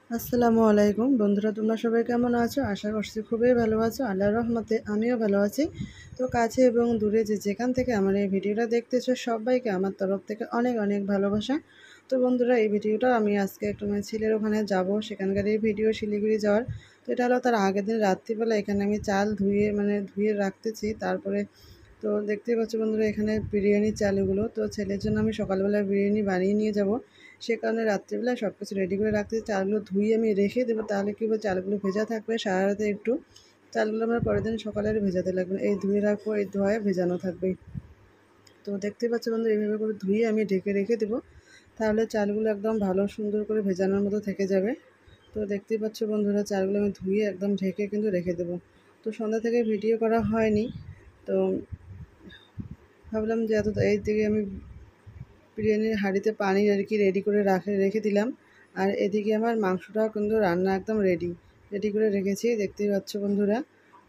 আসসালামু আলাইকুম বন্ধুরা, তোমরা সবাই কেমন আছো? আশা করছি খুবই ভালো আছো। আল্লাহর রহমতে আমিও ভালো আছি। তো কাছে এবং দূরে যে যেখান থেকে আমার এই ভিডিওটা দেখতেছো সবাইকে আমার তরফ থেকে অনেক অনেক ভালোবাসা। তো বন্ধুরা, এই ভিডিওটা আমি আজকে একটু ছেলের ওখানে যাব, সেখানকার এই ভিডিও শিলিগুড়ি যাওয়ার। তো এটা হলো তার আগের দিন রাত্রিবেলা এখানে আমি চাল ধুয়ে রাখতেছি। তারপরে তো দেখতেই পাচ্ছ বন্ধুরা, এখানে বিরিয়ানির চালগুলো, তো ছেলের জন্য আমি সকালবেলা বিরিয়ানি বানিয়ে নিয়ে যাব। সে কারণে রাত্রিবেলা সব কিছু রেডি করে রাখতে, চালগুলো ধুয়ে আমি রেখে দেবো। তাহলে কী হবে, চালগুলো ভেজা থাকবে সারা রাতে, একটু চালগুলো আমার পরের দিন সকালে আর ভেজাতে লাগবে না। এই ধুয়ে রাখবো, এই ধোয়ায় ভেজানো থাকবে। তো দেখতে পাচ্ছ বন্ধু, এইভাবে করে ধুয়ে আমি ঢেকে রেখে দেবো। তাহলে চালগুলো একদম ভালো সুন্দর করে ভেজানোর মতো থেকে যাবে। তো দেখতেই পাচ্ছ বন্ধুরা, চালগুলো আমি ধুয়ে একদম ঢেকে কিন্তু রেখে দেবো। তো সন্ধ্যা থেকে ভিডিও করা হয়নি, তো ভাবলাম যে এই দিকে আমি বিরিয়ানির হাঁড়িতে পানি রেডি করে রেখে দিলাম। আর এদিকে আমার মাংসটাও কিন্তু রান্না একদম রেডি করে রেখেছি, দেখতেই পাচ্ছ বন্ধুরা।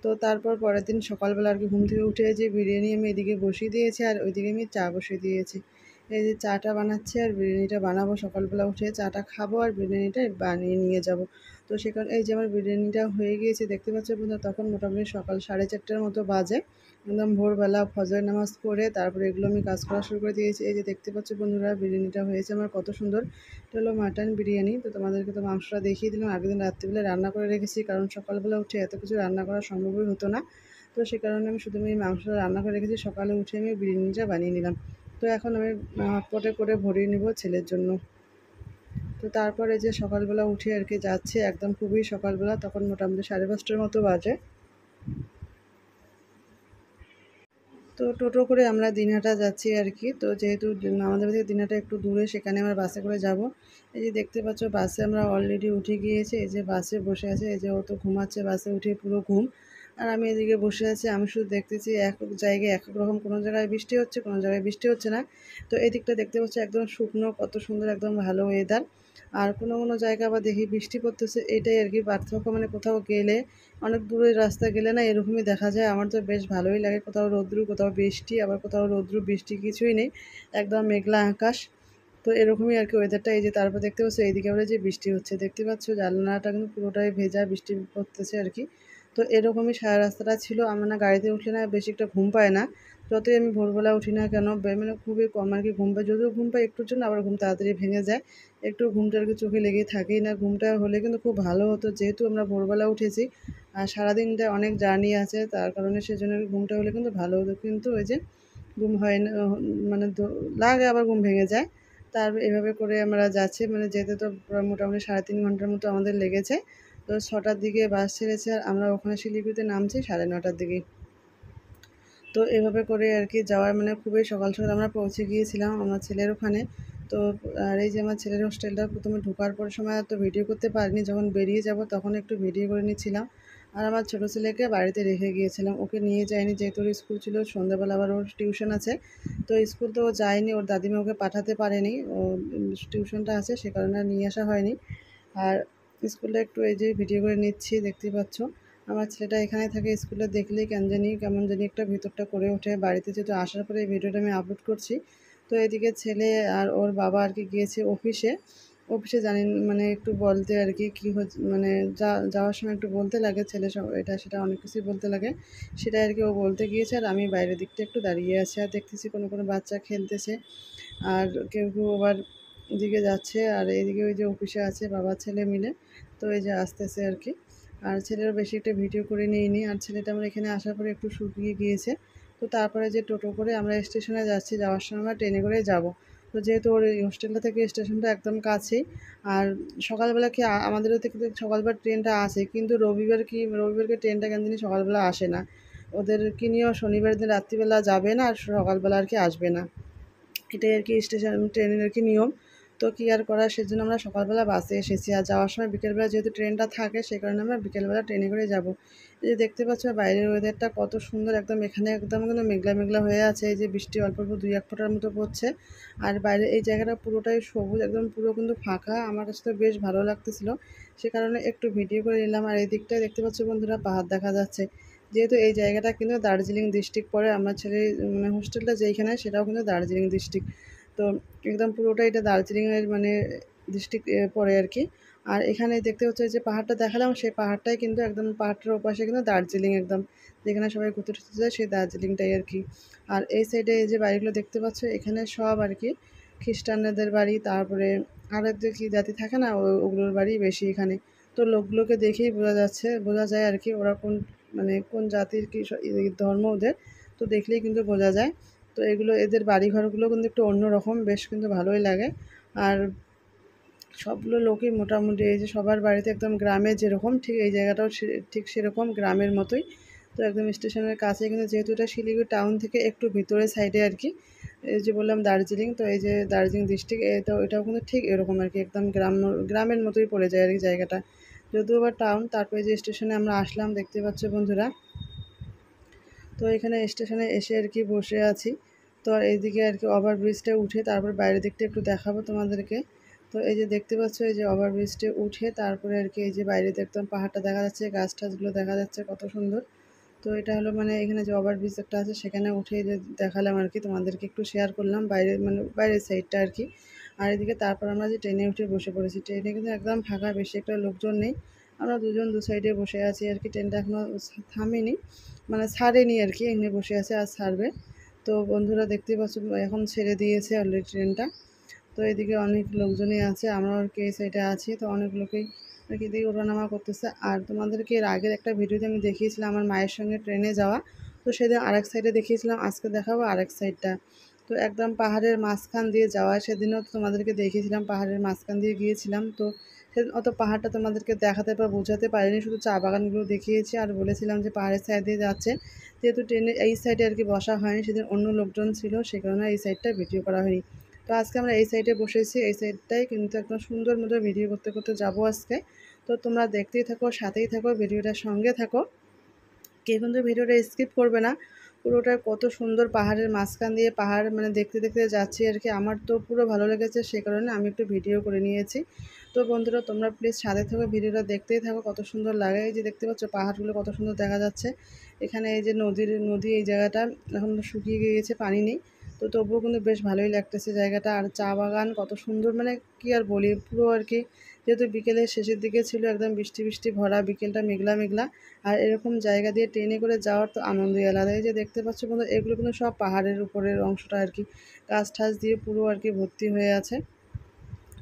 তো তারপর পরের দিন সকালবেলা ঘুম থেকে উঠে যে বিরিয়ানি আমি এদিকে বসিয়ে দিয়েছি, আর ওইদিকে আমি চা বসিয়ে দিয়েছি। এই যে চাটা বানাচ্ছি আর বিরিয়ানিটা বানাবো। সকালবেলা উঠে চাটা খাবো আর বিরিয়ানিটা বানিয়ে নিয়ে যাব। তো সেখানে এই যে আমার বিরিয়ানিটা হয়ে গিয়েছে, দেখতে পাচ্ছ বন্ধুরা। তখন মোটামুটি সকাল 4:30টার মতো বাজে। একদম ভোরবেলা ফজর নামাজ পড়ে তারপরে এগুলো আমি কাজ করা শুরু করে দিয়েছি। এই যে দেখতে পাচ্ছ বন্ধুরা, বিরিয়ানিটা হয়েছে আমার কত সুন্দর। এটা হলো মাটন বিরিয়ানি। তো তোমাদেরকে তো মাংসটা দেখিয়ে দিলাম। আগের দিন রাত্রিবেলা রান্না করে রেখেছি, কারণ সকালবেলা উঠে এত কিছু রান্না করা সম্ভবই হতো না। তো সে কারণে আমি শুধু এই মাংসটা রান্না করে রেখেছি, সকালে উঠে আমি বিরিয়ানিটা বানিয়ে নিলাম। তো এখন আমি হটপটে করে ভরিয়ে নেব ছেলের জন্য। তো তারপরে যে সকালবেলা উঠে যাচ্ছে, একদম খুবই সকালবেলা, তখন মোটামুটি 5:30টার মতো বাজে। তো টোটো করে আমরা দিনহাটা যাচ্ছি তো যেহেতু আমাদের থেকে দিনহাটা একটু দূরে, সেখানে আমরা বাসে করে যাব। এই যে দেখতে পাচ্ছ, বাসে আমরা অলরেডি উঠে গিয়েছি। এই যে বাসে বসে আছে, এই যে ও তো ঘুমাচ্ছে, বাসে উঠে পুরো ঘুম। আর আমি এদিকে বসে আছি, আমি শুধু দেখতেছি এক এক জায়গায় এক এক রকম, কোনো জায়গায় বৃষ্টি হচ্ছে, কোনো জায়গায় বৃষ্টি হচ্ছে না। তো এদিকটা দেখতে পাচ্ছি একদম শুকনো, কত সুন্দর, একদম ভালো ওয়েদার। আর কোনো কোনো জায়গা আবার দেখি বৃষ্টি পড়তেছে, এটাই পার্থক্য। কোথাও গেলে, অনেক দূরের রাস্তা গেলে না এরকমই দেখা যায়। আমার তো বেশ ভালোই লাগে, কোথাও রৌদ্রু কোথাও বৃষ্টি, আবার কোথাও রৌদ্রু বৃষ্টি কিছুই নেই, একদম মেঘলা আকাশ। তো এরকমই ওয়েদারটা। এই যে তারপর দেখতে পাচ্ছ এইদিকে আবার যে বৃষ্টি হচ্ছে, দেখতে পাচ্ছ জানলাটা কিন্তু পুরোটাই ভেজা, বৃষ্টি পড়তেছে তো এরকমই সারা রাস্তাটা ছিল। আমার না গাড়িতে উঠলে না বেশি একটা ঘুম পায় না। যতই আমি ভোরবেলা উঠি না কেন, খুবই কম ঘুম পাই। যদিও ঘুম পাই একটুর জন্য, আবার ঘুম তাড়াতাড়ি ভেঙে যায়। একটু ঘুমটা চোখে লেগেই থাকেই না। ঘুমটা হলে কিন্তু খুব ভালো হতো, যেহেতু আমরা ভোরবেলা উঠেছি আর সারাদিনটা অনেক জার্নি আছে, তার কারণে সেজন্য ঘুমটা হলে কিন্তু ভালো হতো। কিন্তু ওই যে ঘুম হয় না, লাগে, আবার ঘুম ভেঙে যায়। এভাবে করে আমরা যাচ্ছি, যেতে তো মোটামুটি 3.5 ঘন্টার মতো আমাদের লেগেছে। তো 6টার দিকে বাস ছেড়েছে, আর আমরা ওখানে শিলিগুড়িতে নামছি 9:30টার দিকে। তো এভাবে করে যাওয়ার খুবই সকাল সকাল আমরা পৌঁছে গিয়েছিলাম আমার ছেলের ওখানে। তো আর এই যে আমার ছেলের হোস্টেলটা, প্রথমে ঢোকার পর সময় তো ভিডিও করতে পারিনি, যখন বেরিয়ে যাব তখন একটু ভিডিও করে নিচ্ছিলাম। আর আমার ছোটো ছেলেকে বাড়িতে রেখে গিয়েছিলাম, ওকে নিয়ে যাইনি, যেহেতু ওর স্কুল ছিল। সন্ধ্যাবেলা আবার ওর টিউশন আছে, তো স্কুল তো ও যায়নি, ওর দাদিমা ওকে পাঠাতে পারেনি, ও টিউশনটা আছে, সে কারণে আর নিয়ে আসা হয়নি। আর স্কুলটা একটু এই যে ভিডিও করে নিচ্ছি, দেখতেই পাচ্ছ। আমার ছেলেটা এখানে থাকে, স্কুলে দেখলেই কেমন জানি একটা ভিতরটা করে ওঠে। বাড়িতে যেহেতু আসার পরে এই ভিডিওটা আমি আপলোড করছি। তো এদিকে ছেলে আর ওর বাবা গিয়েছে অফিসে। অফিসে জানেন, একটু বলতে কী হচ্ছে, যাওয়ার সময় একটু বলতে লাগে, ছেলে সব এটা সেটা অনেক কিছুই বলতে লাগে। সেটা ও বলতে গিয়েছে, আর আমি বাইরের দিকটা একটু দাঁড়িয়ে আছি আর দেখতেছি কোনো কোনো বাচ্চা খেলতেছে। আর কেউ কেউ আবার এদিকে যাচ্ছে, আর এইদিকে ওই যে অফিসে আছে বাবা ছেলে মিলে। তো এই যে আসতেছে আর ছেলের বেশি একটা ভিডিও করে নিইনি। আর ছেলেটা আমার এখানে আসার পরে একটু শুকিয়ে গিয়েছে। তো তারপরে যে টোটো করে আমরা স্টেশনে যাচ্ছি, যাওয়ার সময় আমরা ট্রেনে করে যাব। তো যেহেতু ওর এই হোস্টেলটা থেকে স্টেশনটা একদম কাছেই। আর সকালবেলা আমাদেরও থেকে সকালবেলা ট্রেনটা আসে, কিন্তু রবিবারকে ট্রেনটা কেন জানি সকালবেলা আসে না। ওদের কি নিয়েও শনিবার দিন রাত্রিবেলা যাবে না, আর সকালবেলা আসবে না। এটাই স্টেশন ট্রেনের নিয়ম। তো কী আর করার, সেজন্য আমরা সকালবেলা বাসে এসেছি। আর যাওয়ার সময় বিকেলবেলা যেহেতু ট্রেনটা থাকে, সেই কারণে আমরা বিকেলবেলা ট্রেনে করে যাব। এই যে দেখতে পাচ্ছ বাইরের ওয়েদারটা কত সুন্দর, একদম এখানে একদম কিন্তু মেঘলা মেঘলা হয়ে আছে। এই যে বৃষ্টি অল্প অল্প 2-1 ফোঁটার মতো পড়ছে। আর বাইরে এই জায়গাটা পুরোটাই সবুজ, একদম পুরো কিন্তু ফাঁকা। আমার কাছে তো বেশ ভালো লাগতেছিল, সে কারণে একটু ভিডিও করে নিলাম। আর এই দিকটায় দেখতে পাচ্ছ বন্ধুরা, পাহাড় দেখা যাচ্ছে। যেহেতু এই জায়গাটা কিন্তু দার্জিলিং ডিস্ট্রিক্ট পড়ে, আমার ছেলে হোস্টেলটা যেইখানে, সেটাও কিন্তু দার্জিলিং ডিস্ট্রিক্ট। তো একদম পুরোটা এটা দার্জিলিংয়ের ডিস্ট্রিক্ট পড়ে আর কি। আর এখানে দেখতে হচ্ছে যে পাহাড়টা দেখালাম, সেই পাহাড়টাই কিন্তু একদম পাহাড়টার ওপাশে কিন্তু দার্জিলিং, একদম যেখানে সবাই ঘুরতে টুরতে যায় সেই দার্জিলিংটাই আর কি। আর এই সাইডে এই যে বাড়িগুলো দেখতে পাচ্ছ, এখানে সব আর কি খ্রিস্টানদের বাড়ি, তারপরে আর এক যে কি জাতি থাকে না, ওগুলোর বাড়ি বেশি এখানে। তো লোকগুলোকে দেখেই বোঝা যায় আর কি ওরা কোন মানে কোন জাতির কি ধর্ম ওদের, তো দেখলেই কিন্তু বোঝা যায়। তো এগুলো এদের বাড়িঘরগুলো কিন্তু একটু অন্যরকম, বেশ কিন্তু ভালোই লাগে। আর সবগুলো লোকই মোটামুটি এই যে সবার বাড়িতে একদম গ্রামে যেরকম, ঠিক এই জায়গাটাও ঠিক সেরকম গ্রামের মতোই। তো একদম স্টেশনের কাছে, কিন্তু যেহেতু এটা শিলিগুড়ি টাউন থেকে একটু ভিতরে সাইডে আর কি, এই যে বললাম দার্জিলিং, তো এই যে দার্জিলিং ডিস্ট্রিক্ট, তো এটাও কিন্তু ঠিক এরকম আর কি, একদম গ্রামের মতোই পড়ে যায় আর কি জায়গাটা, যদিও বা টাউন। তারপরে যে স্টেশনে আমরা আসলাম দেখতে পাচ্ছ বন্ধুরা, তো এখানে স্টেশনে এসে আর কি বসে আছি। তো আর এইদিকে আর কি ওভারব্রিজটা উঠে তারপর বাইরের দিকটা একটু দেখাবো তোমাদেরকে। তো এই যে দেখতে পাচ্ছ, এই যে ওভারব্রিজটা উঠে তারপরে আর কি এই যে বাইরে একদম পাহাড়টা দেখা যাচ্ছে, গাছ টাছগুলো দেখা যাচ্ছে কত সুন্দর। তো এটা হলো মানে এখানে যে ওভারব্রিজ একটা আছে সেখানে উঠে যে দেখালাম আর কি, তোমাদেরকে একটু শেয়ার করলাম বাইরে মানে বাইরের সাইডটা আর কি। আর এদিকে তারপর আমরা যে ট্রেনে উঠে বসে পড়েছি, ট্রেনে কিন্তু একদম ফাঁকা, বেশি একটা লোকজন নেই। আমরা দুজন দু সাইডে বসে আছি আর কি, ট্রেনটা এখনও থামেনি, মানে ছাড়েনি আর কি, এখানে বসে আছে আর ছাড়বে। তো বন্ধুরা দেখতেই পাচ্ছ এখন ছেড়ে দিয়েছে অলরেডি ট্রেনটা। তো এদিকে অনেক লোকজনই আছে, আমরাও আর কি এই সাইডে আছি, তো অনেক লোকেই আর কি এদিকে ওঠানামা করতেছে। আর তোমাদেরকে এর আগের একটা ভিডিওতে আমি দেখিয়েছিলাম আমার মায়ের সঙ্গে ট্রেনে যাওয়া, তো সেদিন আরেক সাইডে দেখিয়েছিলাম, আজকে দেখাবো আরেক সাইডটা। তো একদম পাহাড়ের মাঝখান দিয়ে যাওয়া, সেদিনও তো তোমাদেরকে দেখিয়েছিলাম পাহাড়ের মাঝখান দিয়ে গিয়েছিলাম। তো সেদিন অত পাহাড়টা তোমাদেরকে দেখাতে বা বোঝাতে পারিনি, শুধু চা বাগানগুলো দেখিয়েছি আর বলেছিলাম যে পাহাড়ের সাইড দিয়ে যাচ্ছে। যেহেতু ট্রেনের এই সাইডে আর কি বসা হয়নি, সেদিন অন্য লোকজন ছিল, সে কারণে এই সাইডটা ভিডিও করা হয়নি। তো আজকে আমরা এই সাইডে বসেছি, এই সাইডটাই কিন্তু একদম সুন্দর মতো ভিডিও করতে করতে যাবো আজকে। তো তোমরা দেখতেই থাকো, সাথেই থাকো, ভিডিওটার সঙ্গে থাকো, কেউ কিন্তু ভিডিওটা স্কিপ করবে না। পুরোটা কত সুন্দর পাহাড়ের মাঝখান দিয়ে পাহাড় মানে দেখতে দেখতে যাচ্ছি আর কি, আমার তো পুরো ভালো লেগেছে, সে কারণে আমি একটু ভিডিও করে নিয়েছি। তো বন্ধুরা তোমরা প্লিজ সাথে থাকো, ভিডিওটা দেখতেই থাকো, কত সুন্দর লাগে। এই যে দেখতে পাচ্ছ পাহাড়গুলো কত সুন্দর দেখা যাচ্ছে। এখানে এই যে নদী, এই জায়গাটা এখন শুকিয়ে গিয়েছে, পানি নেই, তো তবুও কিন্তু বেশ ভালোই লাগতেছে জায়গাটা। আর চা বাগান কত সুন্দর, মানে কি আর বলি, পুরো আর কি যেহেতু বিকেলের শেষের দিকে ছিল, একদম বৃষ্টি বৃষ্টি ভরা, বিকেলটা মেঘলা মেঘলা। আর এরকম জায়গা দিয়ে ট্রেনে করে যাওয়ার তো আনন্দই আলাদা। এই যে দেখতে পাচ্ছ বন্ধু, এগুলো কিন্তু সব পাহাড়ের উপরের অংশটা আর কি, গাছ ঠাছ দিয়ে পুরো আর কি ভর্তি হয়ে আছে।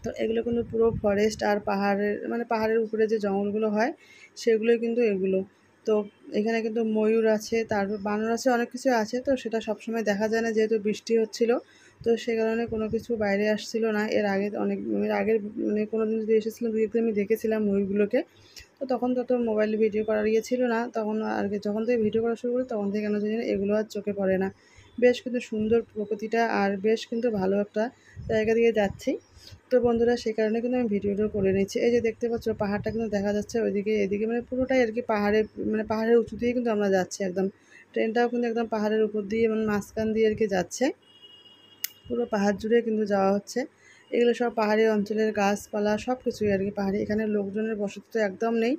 তো এগুলো কিন্তু পুরো ফরেস্ট, আর পাহাড়ের মানে পাহাড়ের উপরে যে জঙ্গলগুলো হয় সেগুলোই কিন্তু এগুলো। তো এখানে কিন্তু ময়ূর আছে, তারপর বানর আছে, অনেক কিছু আছে, তো সেটা সবসময় দেখা যায় না যেহেতু বৃষ্টি হচ্ছিল। তো সে কারণে কোনো কিছু বাইরে আসছিল না। এর আগের মানে কোনো দিন যদি এসেছিলাম দুই একদিন আমি দেখেছিলাম ময়ূরগুলোকে। তো তখন তো মোবাইলে ভিডিও করার ইয়ে ছিল না, তখন আর কি যখন থেকে ভিডিও করা শুরু করি তখন থেকে কেন জানি না এগুলো আর চোখে পড়ে না। বেশ কিন্তু সুন্দর প্রকৃতিটা, আর বেশ কিন্তু ভালো একটা জায়গা দিয়ে যাচ্ছি। তো বন্ধুরা সেই কারণে কিন্তু আমি ভিডিওটা করে নিচ্ছি। এই যে দেখতে পাচ্ছ পাহাড়টা কিন্তু দেখা যাচ্ছে ওইদিকে, এদিকে মানে পুরোটাই আর কি পাহাড়ের উঁচু দিয়ে কিন্তু আমরা যাচ্ছি একদম। ট্রেনটাও কিন্তু একদম পাহাড়ের উপর দিয়ে মানে মাঝখান দিয়ে আর কি যাচ্ছে, পুরো পাহাড় জুড়ে কিন্তু যাওয়া হচ্ছে। এগুলো সব পাহাড়ি অঞ্চলের গাছপালা সব কিছুই আর কি পাহাড়ি, এখানে লোকজনের বসতি তো একদম নেই।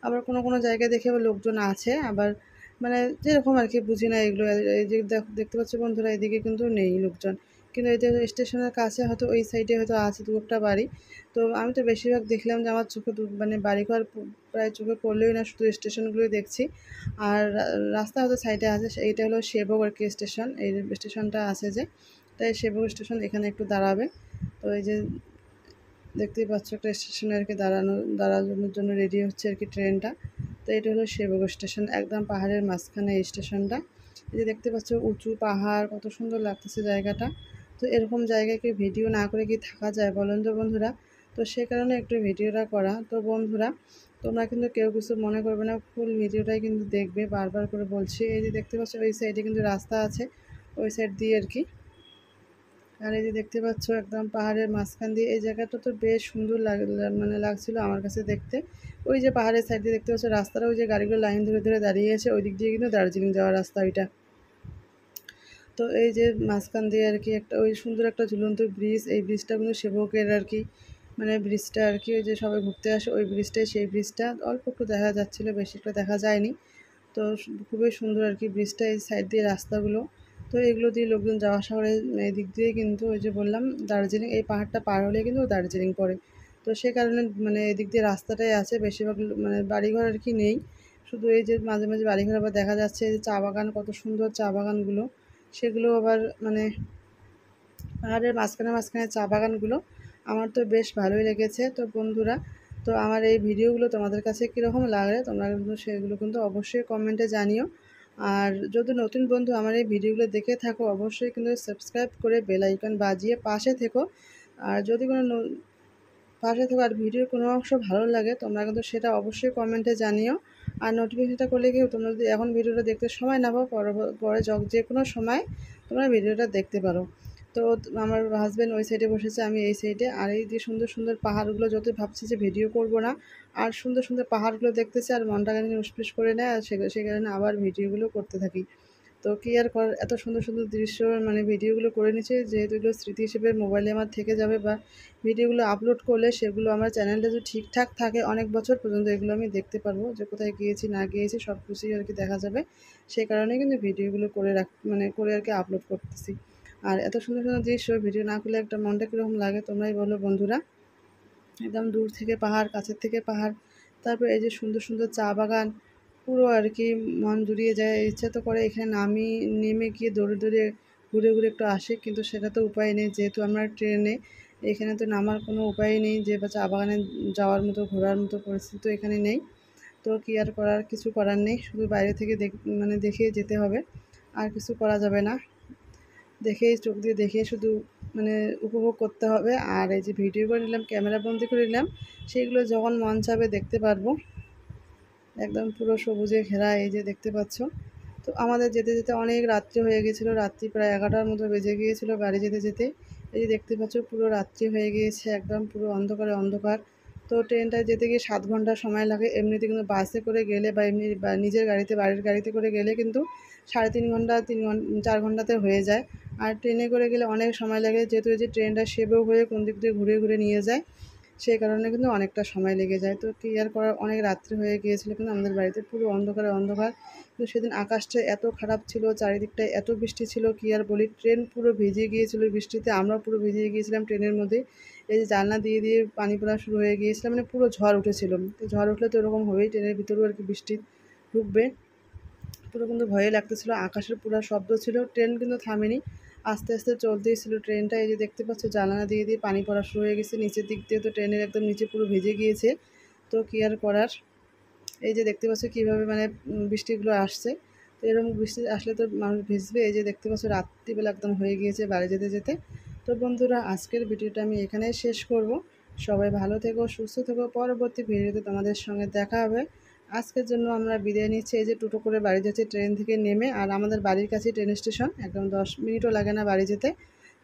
আবার কোনো কোনো জায়গায় দেখে আবার লোকজন আছে, আবার মানে যেরকম আর কি বুঝি না এগুলো। এই যে দেখতে পাচ্ছ বন্ধুরা, এদিকে কিন্তু নেই লোকজন, কিন্তু এই যে স্টেশনের কাছে হয়তো ওই সাইডে হয়তো আছে দু একটা বাড়ি। তো আমি তো বেশিরভাগ দেখলাম যে আমার চোখে মানে বাড়িঘর প্রায় চোখে পড়লেই না, শুধু স্টেশনগুলোই দেখছি। আর রাস্তা হয়তো সাইডে আছে, এইটা হলো সেবক আর কি স্টেশন, এই স্টেশনটা আছে যে, তাই সেবক স্টেশন এখানে একটু দাঁড়াবে। তো এই যে দেখতেই পাচ্ছ একটা স্টেশনে আর কি দাঁড়ানোর জন্য রেডি হচ্ছে আর কি ট্রেনটা। তো এটা হলো সেবক স্টেশন, একদম পাহাড়ের মাঝখানে এই স্টেশনটা। এই যে দেখতে পাচ্ছ উঁচু পাহাড়, কত সুন্দর লাগতেছে জায়গাটা। তো এরকম জায়গায় কি ভিডিও না করে কি থাকা যায় বলেন তো বন্ধুরা? তো সে কারণে একটু ভিডিওটা করা। তো বন্ধুরা তোমরা কিন্তু কেউ কিছু মনে করবে না, ফুল ভিডিওটাই কিন্তু দেখবে, বারবার করে বলছি। এই যে দেখতে পাচ্ছ ওই সাইডে কিন্তু রাস্তা আছে, ওই সাইড দিয়ে আর কি। আর এই যে দেখতে পাচ্ছ একদম পাহাড়ের মাঝখান দিয়ে এই জায়গাটা তো বেশ সুন্দর মানে লাগছিল আমার কাছে দেখতে। ওই যে পাহাড়ের সাইড দিয়ে দেখতে পাচ্ছ রাস্তাটা, ওই যে গাড়িগুলো লাইন ধরে ধরে দাঁড়িয়ে আছে, ওই দিক দিয়ে কিন্তু দার্জিলিং যাওয়ার রাস্তা ওইটা। তো এই যে মাঝখান দিয়ে আর কি একটা ওই সুন্দর একটা ঝুলন্ত ব্রিজ, এই ব্রিজটা কিন্তু সেবকের আর কি, মানে ব্রিজটা আর কি ওই যে সবাই ঘুরতে আসে ওই ব্রিজটাই, সেই ব্রিজটা অল্প একটু দেখা যাচ্ছিলো, বেশি একটা দেখা যায়নি। তো খুবই সুন্দর আর কি ব্রিজটা, এই সাইড দিয়ে রাস্তাগুলো। তো এগুলো দিয়ে লোকজন যাওয়া আসা করে, এই দিক দিয়ে কিন্তু ওই যে বললাম দার্জিলিং, এই পাহাড়টা পার হলে কিন্তু দার্জিলিং পড়ে। তো সে কারণে মানে এদিক দিয়ে রাস্তাটাই আছে, বেশিরভাগ মানে বাড়িঘর আর কি নেই। শুধু এই যে মাঝে মাঝে বাড়িঘর আবার দেখা যাচ্ছে, যে চা বাগান, কত সুন্দর চা বাগানগুলো, সেগুলো আবার মানে পাহাড়ের মাঝখানে মাঝখানে চা বাগানগুলো আমার তো বেশ ভালোই লেগেছে। তো বন্ধুরা, তো আমার এই ভিডিওগুলো তোমাদের কাছে কীরকম লাগে তোমরা কিন্তু সেগুলো কিন্তু অবশ্যই কমেন্টে জানিও। আর যদি নতুন বন্ধু আমার এই ভিডিওগুলো দেখে থাকো, অবশ্যই কিন্তু সাবস্ক্রাইব করে বেল আইকন বাজিয়ে পাশে থেকো। আর যদি কোনো পাশে থেকো আর ভিডিওর কোনো অংশ ভালো লাগে তোমরা কিন্তু সেটা অবশ্যই কমেন্টে জানিও। আর নোটিফিকেশনটা করলে কি তোমরা যদি এখন ভিডিওটা দেখতে সময় না পাও, পরে যে কোনো সময় তোমরা ভিডিওটা দেখতে পারো। তো আমার হাজব্যান্ড ওই সাইডে বসেছে, আমি এই সাইডে, আর এই যে সুন্দর সুন্দর পাহাড়গুলো যত ভাবছি যে ভিডিও করব না, আর সুন্দর সুন্দর পাহাড়গুলো দেখতেছি আর মনটা কেন উসপিস করে নেয়, আর সে কারণে আবার ভিডিওগুলো করতে থাকি। তো কি আর করার, এত সুন্দর সুন্দর দৃশ্য মানে ভিডিওগুলো করে নিচ্ছে, যেহেতু এগুলো স্মৃতি হিসেবে মোবাইলে আমার থেকে যাবে, বা ভিডিওগুলো আপলোড করলে সেগুলো আমার চ্যানেলটা যদি ঠিকঠাক থাকে অনেক বছর পর্যন্ত এগুলো আমি দেখতে পারবো, যে কোথায় গিয়েছি না গিয়েছি সব কিছুই আর কি দেখা যাবে। সেই কারণে কিন্তু ভিডিওগুলো করে মানে করে আর কি আপলোড করতেছি। আর এত সুন্দর সুন্দর দৃশ্য ভিডিও না করলে একটা মনটা কীরকম লাগে তোমরাই বলো বন্ধুরা। একদম দূর থেকে পাহাড়, কাছের থেকে পাহাড়, তারপর এই যে সুন্দর সুন্দর চা বাগান, পুরো আর কি মন জুড়িয়ে যায়। ইচ্ছা তো করে এখানে নেমে গিয়ে দৌড়ে দৌড়ে ঘুরে ঘুরে একটু আসে, কিন্তু সেটা তো উপায় নেই, যেহেতু আমরা ট্রেনে, এখানে তো নামার কোনো উপায় নেই যে বা চা বাগানে যাওয়ার মতো ঘোরার মতো পরিস্থিতি তো এখানে নেই। তো কি আর করার, কিছু করার নেই, শুধু বাইরে থেকে মানে দেখে যেতে হবে, আর কিছু করা যাবে না। দেখেই চোখ দিয়ে দেখে শুধু মানে উপভোগ করতে হবে। আর এই যে ভিডিও করে নিলাম, ক্যামেরা বন্দি করে নিলাম, সেইগুলো যখন মন চাবে দেখতে পারবো। একদম পুরো সবুজে ঘেরা, এই যে দেখতে পাচ্ছ। তো আমাদের যেতে যেতে অনেক রাত্রি হয়ে গেছিলো, রাত্রি প্রায় 11টার মতো বেজে গিয়েছিলো বাড়ি যেতে যেতে। এই যে দেখতে পাচ্ছ পুরো রাত্রি হয়ে গিয়েছে, একদম পুরো অন্ধকারে অন্ধকার। তো ট্রেনটায় যেতে গিয়ে 7 ঘন্টা সময় লাগে, এমনিতে কিন্তু বাসে করে গেলে বা এমনি বা নিজের গাড়িতে, বাড়ির গাড়িতে করে গেলে কিন্তু 3.5 ঘন্টা 4 ঘন্টাতে হয়ে যায়। আর ট্রেনে করে গেলে অনেক সময় লাগে, যেহেতু এই যে ট্রেনটা সেবেও হয়ে কোন দিক দিয়ে ঘুরে ঘুরে নিয়ে যায়, সেই কারণে কিন্তু অনেকটা সময় লেগে যায়। তো কি আর করার, অনেক রাত্রি হয়ে গিয়েছিলো কিন্তু আমাদের বাড়িতে পুরো অন্ধকারে অন্ধকার। কিন্তু সেদিন আকাশটা এত খারাপ ছিল, চারিদিকটায় এত বৃষ্টি ছিল কি আর বলি, ট্রেন পুরো ভিজে গিয়েছিলো বৃষ্টিতে, আমরাও পুরো ভিজে গিয়েছিলাম ট্রেনের মধ্যে। এই যে জানলা দিয়ে দিয়ে পানি পড়া শুরু হয়ে গিয়েছিলো, মানে পুরো ঝড় উঠেছিল। তো ঝড় উঠলে তো এরকম হবেই, ট্রেনের ভিতরেও আর কি বৃষ্টি ঢুকবে। পুরো কিন্তু ভয়ে লাগতেছিল, আকাশের পুরো শব্দ ছিল, ট্রেন কিন্তু থামেনি, আস্তে আস্তে চলতেই ছিল ট্রেনটা। এই যে দেখতে পাচ্ছ জানালা দিয়ে দিয়ে পানি পড়া শুরু হয়ে গেছে, নিচের দিক দিয়ে তো ট্রেনের একদম নিচে পুরো ভিজে গিয়েছে। তো কী আর করার, এই যে দেখতে পাচ্ছ কীভাবে মানে বৃষ্টিগুলো আসছে। তো এরকম বৃষ্টি আসলে তো মানুষ ভিজবে। এই যে দেখতে পাচ্ছ রাত্রিবেলা একদম হয়ে গিয়েছে বাড়ি যেতে যেতে। তো বন্ধুরা, আজকের ভিডিওটা আমি এখানেই শেষ করব। সবাই ভালো থেকো, সুস্থ থেকো, পরবর্তী ভিডিওতে তোমাদের সঙ্গে দেখা হবে। আজকের জন্য আমরা বিদায় নিচ্ছি। এই যে টোটো করে বাড়ি যাচ্ছি ট্রেন থেকে নেমে, আর আমাদের বাড়ির কাছে ট্রেন স্টেশন, একদম 10 মিনিটও লাগে না বাড়ি যেতে।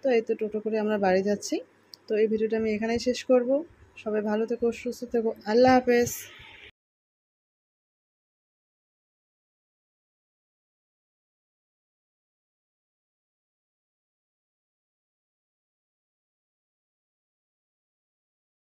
তো এই তো টোটো করে আমরা বাড়ি যাচ্ছি। তো এই ভিডিওটা আমি এখানেই শেষ করব। সবাই ভালো থেকো, সুস্থ থেকো, আল্লাহ হাফেজ।